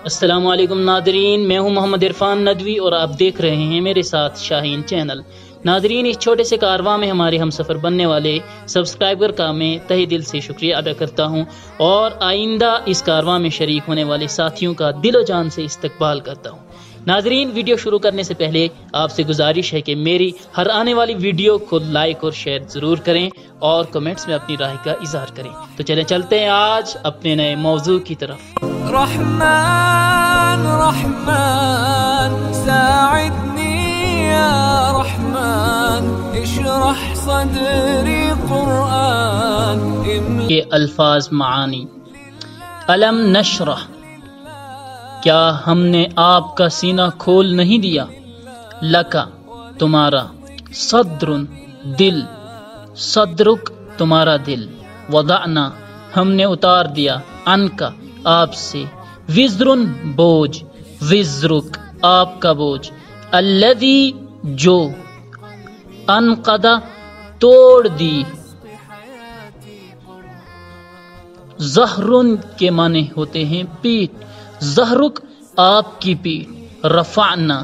السلام علیکم ناظرین، میں ہوں محمد عرفان ندوی اور آپ دیکھ رہے ہیں میرے ساتھ شاہین چینل۔ ناظرین، اس چھوٹے سے کارواں میں ہمارے ہم سفر بننے والے سبسکرائبر کا میں تہہ دل سے شکریہ ادا کرتا ہوں اور آئندہ اس کارواں میں شریک ہونے والے ساتھیوں کا دل و جان سے استقبال کرتا ہوں۔ ناظرین، ویڈیو شروع کرنے سے پہلے آپ سے گزارش ہے کہ میری ہر آنے والی ویڈیو کو لائک اور شیئر ضرور کریں اور کمنٹس میں اپنی رائے کا اظہار کریں۔ تو چلیں چلتے ہیں آج اپنے نئے موضوع کی طرف۔ رحمن رحمن ساعدني يا رحمن اشرح صدري قرآن کے الفاظ معانی: علم نشرح، کیا ہم نے آپ کا سینہ کھول نہیں دیا، لکا تمہارا، صدر دل، صدرک تمہارا دل، وضعنا ہم نے اتار دیا، عنکا آپ سے، وزرن بوجھ، وزرک آپ کا بوجھ، الذی جو، انقضا توڑ دی، ظہرن کے معنی ہوتے ہیں پیٹھ، ظہرک آپ کی پیٹھ، رفعنا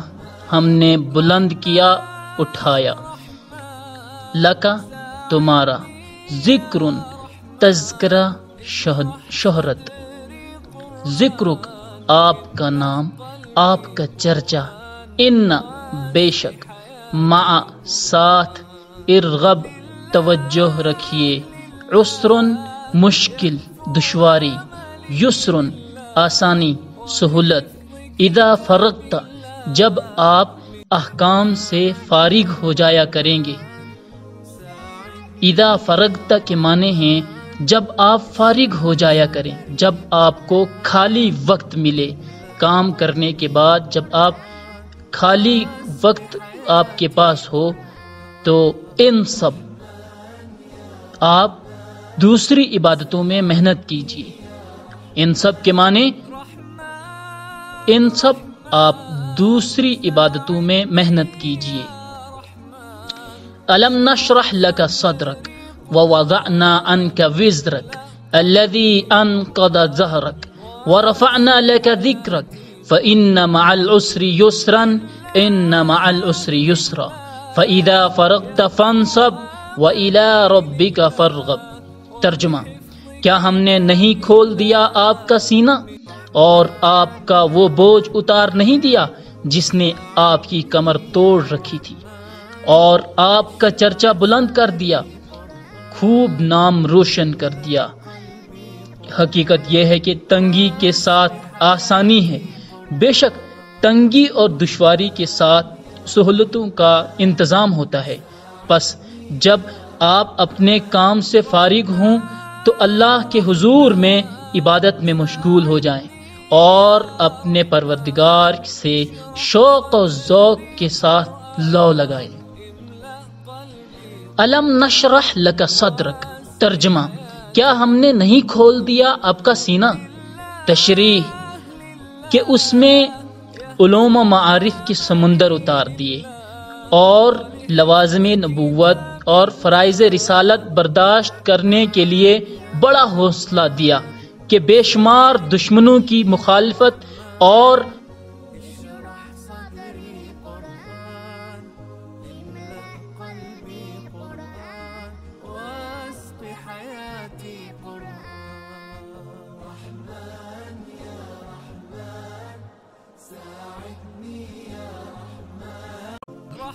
ہم نے بلند کیا اٹھایا، لکا تمہارا، ذکرن تذکرہ شہرت، ذکرک آپ کا نام، آپ کا چرچا، ان بے شک، مع ساتھ، ارغب توجہ رکھیے، عسرن مشکل دشواری، یسرن آسانی سہولت، اذا فرغت جب آپ احکام سے فارغ ہو جایا کریں گے، اذا فرغت کے معنی ہیں جب آپ فارغ ہو جایا کریں، جب آپ کو خالی وقت ملے کام کرنے کے بعد، جب آپ خالی وقت آپ کے پاس ہو تو ان سب آپ دوسری عبادتوں میں محنت کیجیے۔ ان سب کے معنی ان سب آپ دوسری عبادتوں میں محنت کیجیے۔ الم نشرح لک صدرک ووضعنا عنك وزرك الذي انقض ظهرك ورفعنا لك ذكرك فإن مع العسر يسرا إن مع العسر يسرا فإذا فرغت فانصب وإلى ربك فارغب۔ ترجمہ: کیا ہم نے نہیں کھول دیا آپ کا سینہ اور آپ کا وہ بوجھ اتار نہیں دیا جس نے آپ کی کمر توڑ رکھی تھی اور آپ کا چرچا بلند کر دیا، خوب نام روشن کر دیا۔ حقیقت یہ ہے کہ تنگی کے ساتھ آسانی ہے، بے شک تنگی اور دشواری کے ساتھ سہولتوں کا انتظام ہوتا ہے۔ پس جب آپ اپنے کام سے فارغ ہوں تو اللہ کے حضور میں عبادت میں مشغول ہو جائیں اور اپنے پروردگار سے شوق و ذوق کے ساتھ لو لگائیں۔ الم نشرح لک صدرک، ترجمہ: کیا ہم نے نہیں کھول دیا آپ کا سینہ؟ تشریح: کہ اس میں علوم و معارف کے سمندر اتار دیے اور لوازم نبوت اور فرائض رسالت برداشت کرنے کے لیے بڑا حوصلہ دیا کہ بے شمار دشمنوں کی مخالفت اور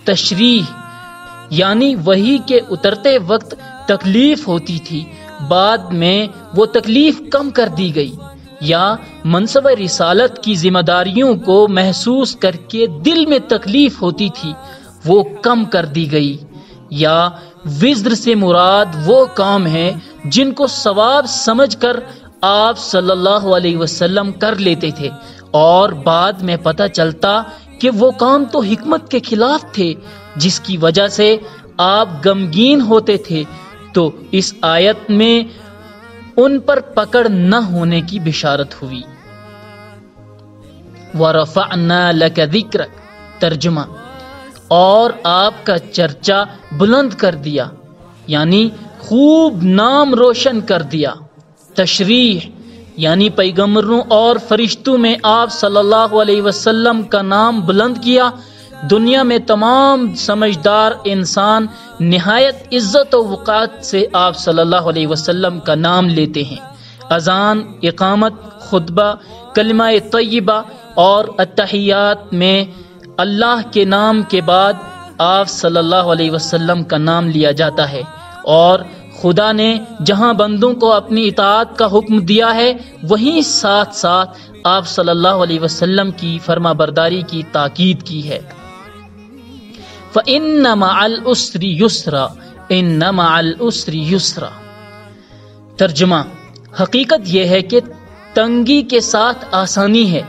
تشریح یعنی وحی کے اترتے وقت تکلیف ہوتی تھی، بعد میں وہ تکلیف کم کر دی گئی، یا منصب رسالت کی ذمہ داریوں کو محسوس کر کے دل میں تکلیف ہوتی تھی وہ کم کر دی گئی، یا وزر سے مراد وہ کام ہے جن کو ثواب سمجھ کر آپ صلی اللہ علیہ وسلم کر لیتے تھے اور بعد میں پتہ چلتا کہ وہ کام تو حکمت کے خلاف تھے جس کی وجہ سے آپ غمگین ہوتے تھے، تو اس آیت میں ان پر پکڑ نہ ہونے کی بشارت ہوئی۔ وَرَفَعْنَا لَكَ ذِكْرَكَ، ترجمہ: اور آپ کا چرچا بلند کر دیا، یعنی خوب نام روشن کر دیا۔ تشریح یعنی پیغمبروں اور فرشتوں میں آپ صلی اللہ علیہ وسلم کا نام بلند کیا۔ دنیا میں تمام سمجھدار انسان نہایت عزت و وقار سے آپ صلی اللہ علیہ وسلم کا نام لیتے ہیں۔ اذان، اقامت، خطبہ، کلمہ طیبہ اور التحیات میں اللہ کے نام کے بعد آپ صلی اللہ علیہ وسلم کا نام لیا جاتا ہے، اور خدا نے جہاں بندوں کو اپنی اطاعت کا حکم دیا ہے وہیں ساتھ ساتھ آپ صلی اللہ علیہ وسلم کی فرما برداری کی تاکید کی ہے۔ فَإِنَّ مَعَ الْعُسْرِ يُسْرًا إِنَّ مَعَ الْعُسْرِ يُسْرًا۔ ترجمہ: حقیقت یہ ہے کہ تنگی کے ساتھ آسانی ہے،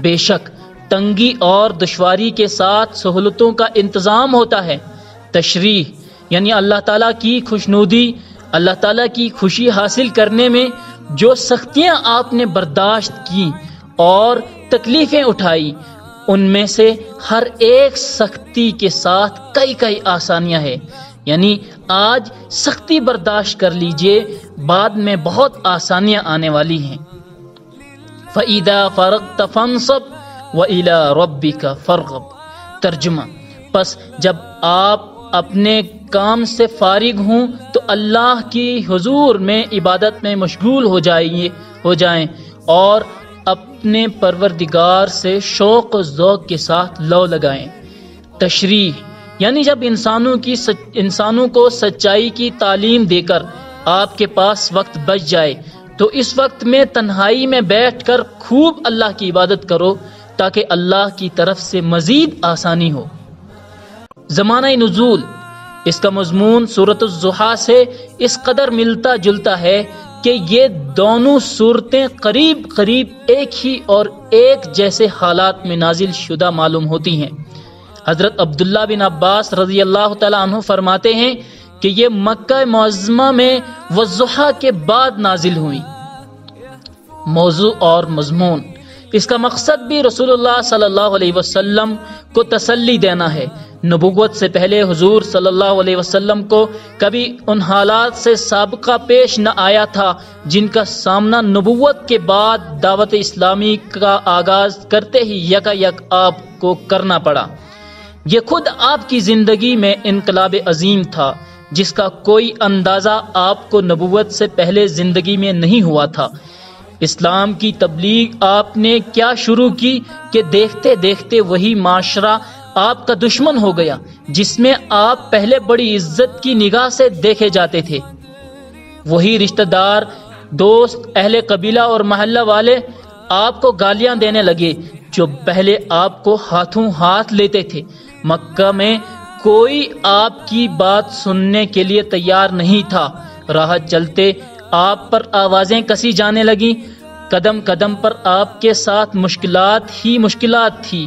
بے شک تنگی اور دشواری کے ساتھ سہولتوں کا انتظام ہوتا ہے۔ تشریح یعنی اللہ تعالیٰ کی خوشنودی، اللہ تعالیٰ کی خوشی حاصل کرنے میں جو سختیاں آپ نے برداشت کی اور تکلیفیں اٹھائی، ان میں سے ہر ایک سختی کے ساتھ کئی آسانیاں ہیں۔ یعنی آج سختی برداشت کر لیجئے، بعد میں بہت آسانیاں آنے والی ہیں۔ فَإِذَا فَرَغْتَ فَانصَبْ وَإِلَىٰ رَبِّكَ فَارْغَب۔ ترجمہ: پس جب آپ اپنے کام سے فارغ ہوں تو اللہ کی حضور میں عبادت میں مشغول ہو جائیں اور اپنے پروردگار سے شوق و ذوق کے ساتھ لو لگائیں۔ تشریح یعنی جب انسانوں کو سچائی کی تعلیم دے کر آپ کے پاس وقت بچ جائے تو اس وقت میں تنہائی میں بیٹھ کر خوب اللہ کی عبادت کرو تاکہ اللہ کی طرف سے مزید آسانی ہو۔ زمانہ نزول، اس کا مضمون سورۃ الضحیٰ سے اس قدر ملتا جلتا ہے کہ یہ دونوں صورتیں قریب ایک ہی اور ایک جیسے حالات میں نازل شدہ معلوم ہوتی ہیں۔ حضرت عبداللہ بن عباس رضی اللہ تعالیٰ عنہ فرماتے ہیں کہ یہ مکہ معظمہ میں والضحیٰ کے بعد نازل ہوئی۔ موضوع اور مضمون، اس کا مقصد بھی رسول اللہ صلی اللہ علیہ وسلم کو تسلی دینا ہے۔ نبوت سے پہلے حضور صلی اللہ علیہ وسلم کو کبھی ان حالات سے سابقہ پیش نہ آیا تھا جن کا سامنا نبوت کے بعد دعوت اسلامی کا آغاز کرتے ہی یک آپ کو کرنا پڑا۔ یہ خود آپ کی زندگی میں انقلاب عظیم تھا جس کا کوئی اندازہ آپ کو نبوت سے پہلے زندگی میں نہیں ہوا تھا۔ اسلام کی تبلیغ آپ نے کیا شروع کی کہ دیکھتے دیکھتے وہی معاشرہ آپ کا دشمن ہو گیا جس میں آپ پہلے بڑی عزت کی نگاہ سے دیکھے جاتے تھے۔ وہی رشتہ دار، دوست، اہل قبیلہ اور محلہ والے آپ کو گالیاں دینے لگے جو پہلے آپ کو ہاتھوں ہاتھ لیتے تھے۔ مکہ میں کوئی آپ کی بات سننے کے لیے تیار نہیں تھا۔ راہ چلتے آپ پر آوازیں کسی جانے لگیں، قدم قدم پر آپ کے ساتھ مشکلات ہی مشکلات تھی۔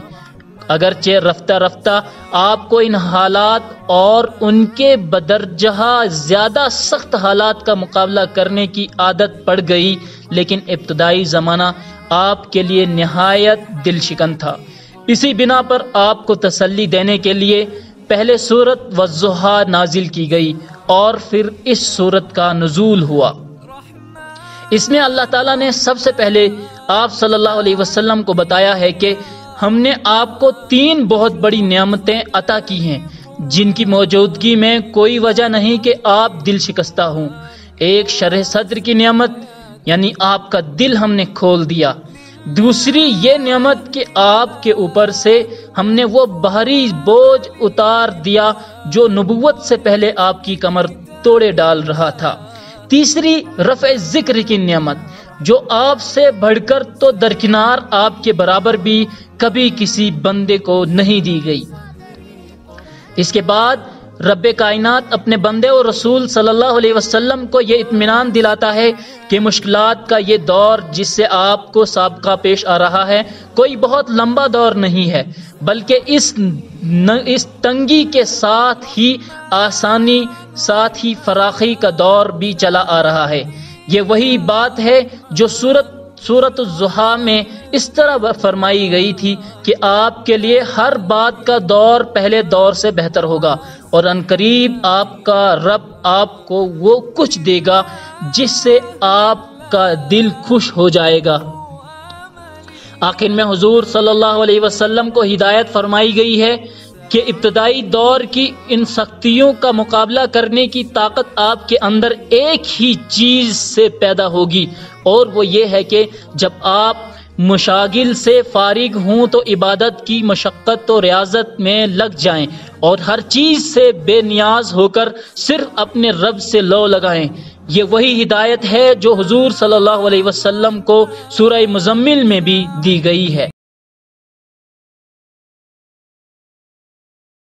اگرچہ رفتہ رفتہ آپ کو ان حالات اور ان کے بدرجہ زیادہ سخت حالات کا مقابلہ کرنے کی عادت پڑ گئی، لیکن ابتدائی زمانہ آپ کے لیے نہایت دل شکن تھا۔ اسی بنا پر آپ کو تسلی دینے کے لیے پہلے سورۃ والضحیٰ نازل کی گئی اور پھر اس سورت کا نزول ہوا۔ اس میں اللہ تعالیٰ نے سب سے پہلے آپ صلی اللہ علیہ وسلم کو بتایا ہے کہ ہم نے آپ کو 3 بہت بڑی نعمتیں عطا کی ہیں جن کی موجودگی میں کوئی وجہ نہیں کہ آپ دل شکستہ ہوں۔ ایک شرح صدر کی نعمت، یعنی آپ کا دل ہم نے کھول دیا۔ دوسری یہ نعمت کہ آپ کے اوپر سے ہم نے وہ بھاری بوجھ اتار دیا جو نبوت سے پہلے آپ کی کمر توڑے ڈال رہا تھا۔ تیسری رفع ذکر کی نعمت جو آپ سے بڑھ کر تو درکنار آپ کے برابر بھی کبھی کسی بندے کو نہیں دی گئی۔ اس کے بعد رب کائنات اپنے بندے اور رسول صلی اللہ علیہ وسلم کو یہ اطمینان دلاتا ہے کہ مشکلات کا یہ دور جس سے آپ کو سابقہ پیش آ رہا ہے کوئی بہت لمبا دور نہیں ہے، بلکہ اس تنگی کے ساتھ ہی آسانی، ساتھ ہی فراخی کا دور بھی چلا آ رہا ہے۔ یہ وہی بات ہے جو سورۃ الضحیٰ میں اس طرح فرمائی گئی تھی کہ آپ کے لیے ہر بات کا دور پہلے دور سے بہتر ہوگا اور عنقریب آپ کا رب آپ کو وہ کچھ دے گا جس سے آپ کا دل خوش ہو جائے گا۔ آخر میں حضور صلی اللہ علیہ وسلم کو ہدایت فرمائی گئی ہے کہ ابتدائی دور کی ان سختیوں کا مقابلہ کرنے کی طاقت آپ کے اندر ایک ہی چیز سے پیدا ہوگی، اور وہ یہ ہے کہ جب آپ مشاغل سے فارغ ہوں تو عبادت کی مشقت و ریاضت میں لگ جائیں اور ہر چیز سے بے نیاز ہو کر صرف اپنے رب سے لو لگائیں۔ یہ وہی ہدایت ہے جو حضور صلی اللہ علیہ وسلم کو سورہ مزمل میں بھی دی گئی ہے۔